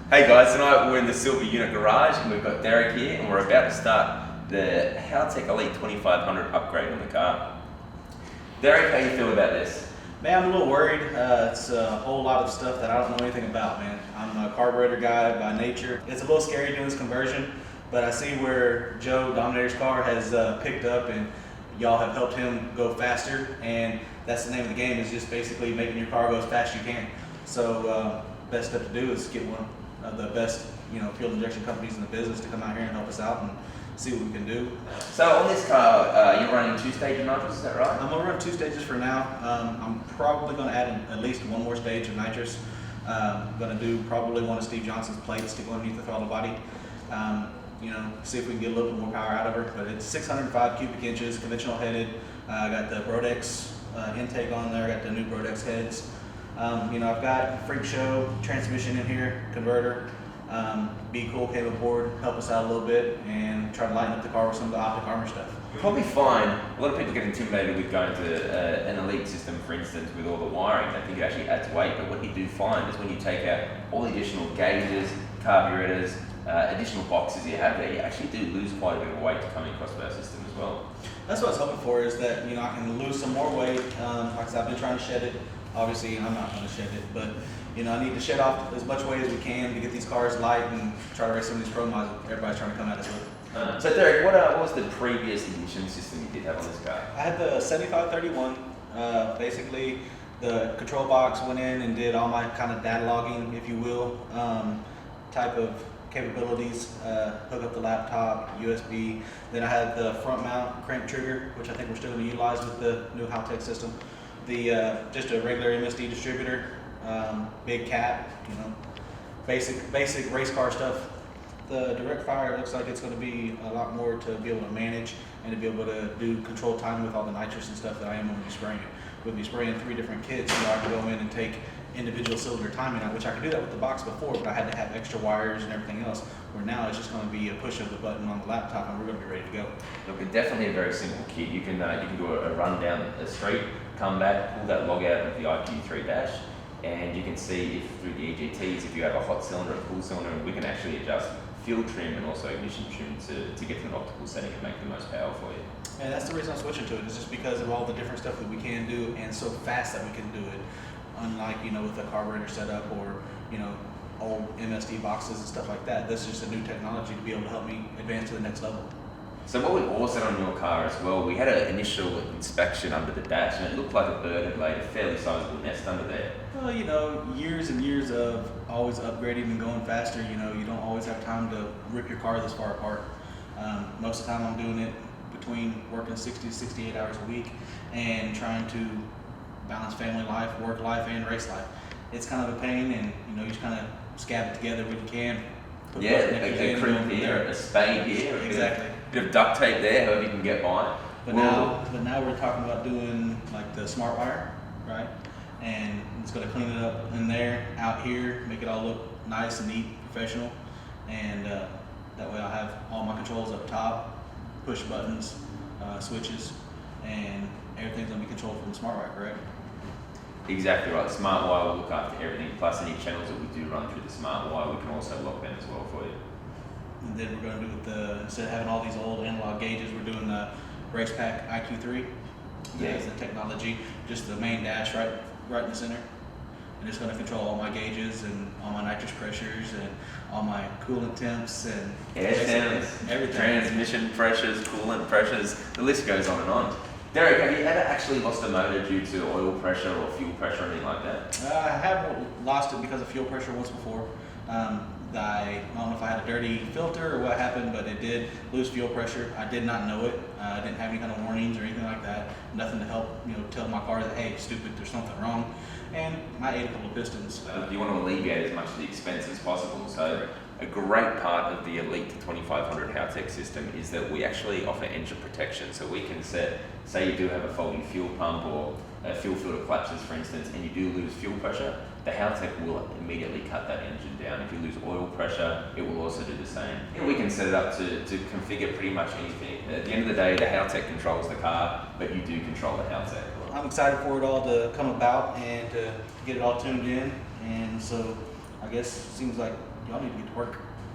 Hey guys, tonight we're in the Silver Unit garage and we've got Derek here and we're about to start the Haltech Elite 2500 upgrade on the car. Derek, how you feel about this? Man, I'm a little worried. It's a whole lot of stuff that I don't know anything about, man. I'm a carburetor guy by nature. It's a little scary doing this conversion, but I see where Joe, Dominator's car, has picked up and y'all have helped him go faster, and that's the name of the game, is just basically making your car go as fast as you can. So best step to do is get one of the best, fuel injection companies in the business to come out here and help us out and see what we can do. So on this car, you're running two-stage nitrous, is that right? I'm gonna run 2 stages for now. I'm probably gonna add at least one more stage of nitrous. I'm gonna do probably one of Steve Johnson's plates to go underneath the throttle body. See if we can get a little bit more power out of her. But it's 605 cubic inches, conventional headed. I got the Brodex intake on there. I got the new Brodex heads. I've got freak show transmission in here, converter. Be Cool came aboard, help us out a little bit, and try to lighten up the car with some of the optic armor stuff. You'll probably find a lot of people get intimidated with going to an Elite system, for instance, with all the wiring. They think it actually adds weight, but what you do find is when you take out all the additional gauges, carburetors, additional boxes you have there, you actually do lose quite a bit of weight to coming across our system as well. That's what I was hoping for, is that I can lose some more weight. Like I said, I've been trying to shed it. Obviously, I'm not going to shed it, but I need to shed off as much weight as we can to get these cars light and try to race some of these pro mods everybody's trying to come at us with. So Derek, what was the previous ignition system you did have on this car? I had the 7531. Basically, the control box went in and did all my kind of data logging, if you will, type of capabilities. Hook up the laptop, USB. Then I had the front mount crank trigger, which I think we're still going to utilize with the new Haltech system. Just a regular MSD distributor, big cap, basic race car stuff. The direct fire looks like it's going to be a lot more to be able to manage and to be able to do controlled timing with all the nitrous and stuff that I am going to be spraying. We'll be spraying 3 different kits, so I can go in and take individual cylinder timing out, which I could do that with the box before, but I had to have extra wires and everything else, where now it's just going to be a push of the button on the laptop and we're going to be ready to go. Look, it's definitely a very simple kit. You can do a run down the street, come back, pull that log out of the IQ3 dash, and you can see if through the EGTs, if you have a hot cylinder, a cool cylinder, and we can actually adjust fuel trim and also ignition trim to get to an optimal setting and make the most power for you. And that's the reason I'm switching to it, is just because of all the different stuff that we can do and so fast that we can do it. Unlike, with a carburetor setup or, old MSD boxes and stuff like that. This is just a new technology to be able to help me advance to the next level. So what we've also done on your car as well, we had an initial inspection under the dash and it looked like a bird had laid a fairly sizable nest under there. Well, years and years of always upgrading and going faster, you don't always have time to rip your car this far apart. Most of the time I'm doing it between working 60 to 68 hours a week and trying to balance family life, work life, and race life. It's kind of a pain, and you just kind of scab it together when you can. A crimp here, a spade here, exactly. A bit of duct tape there, however you can get by. But now we're talking about doing like the smart wire, right? And it's going to clean it up in there, out here, make it all look nice and neat, professional, and that way I'll have all my controls up top, push buttons, switches, and everything's going to be controlled from the smart wire, correct? Exactly right. The smart wire will look after everything, plus any channels that we do run through the smart wire, we can also lock them as well for you. And then we're going to do instead of having all these old analog gauges, we're doing the Race Pack IQ3. Yeah. That's the technology, just the main dash right in the center. And it's going to control all my gauges and all my nitrous pressures and all my coolant temps and everything. Transmission pressures, coolant pressures, the list goes on and on. Derek, have you ever actually lost a motor due to oil pressure or fuel pressure or anything like that? I have lost it because of fuel pressure once before. I don't know if I had a dirty filter or what happened, but it did lose fuel pressure. I did not know it. I didn't have any kind of warnings or anything like that. Nothing to help, tell my car that, hey, stupid, there's something wrong. And I ate a couple of pistons. You want to alleviate as much of the expense as possible. So a great part of the Elite 2500 Haltech system is that we actually offer engine protection. So we can say you do have a faulty fuel pump or a fuel filter collapses, for instance, and you do lose fuel pressure, the Haltech will immediately cut that engine down. If you lose oil pressure, it will also do the same. And we can set it up to configure pretty much anything. At the end of the day, the Haltech controls the car, but you do control the Haltech. I'm excited for it all to come about and to get it all tuned in. And so I guess it seems like y'all need to get to work.